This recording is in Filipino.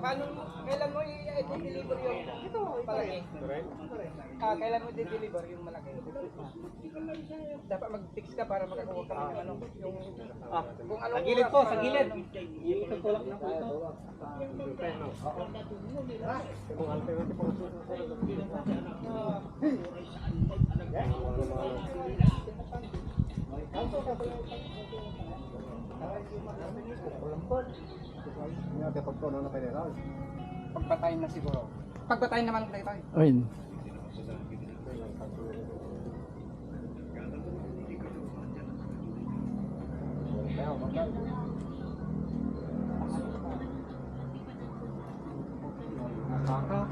Paano, kailan mo i-deliver yung palaki? Kailan mo i-deliver yung malaki? Dapat mag-fix ka para makakuha ka ng ano, yung kung anong Sa gilid po, oras sa para- gilid. Itutulak na po ito. Pagbatayin na siguro. Pagbatayin naman ulit tayo. Ayun. Tara, tara.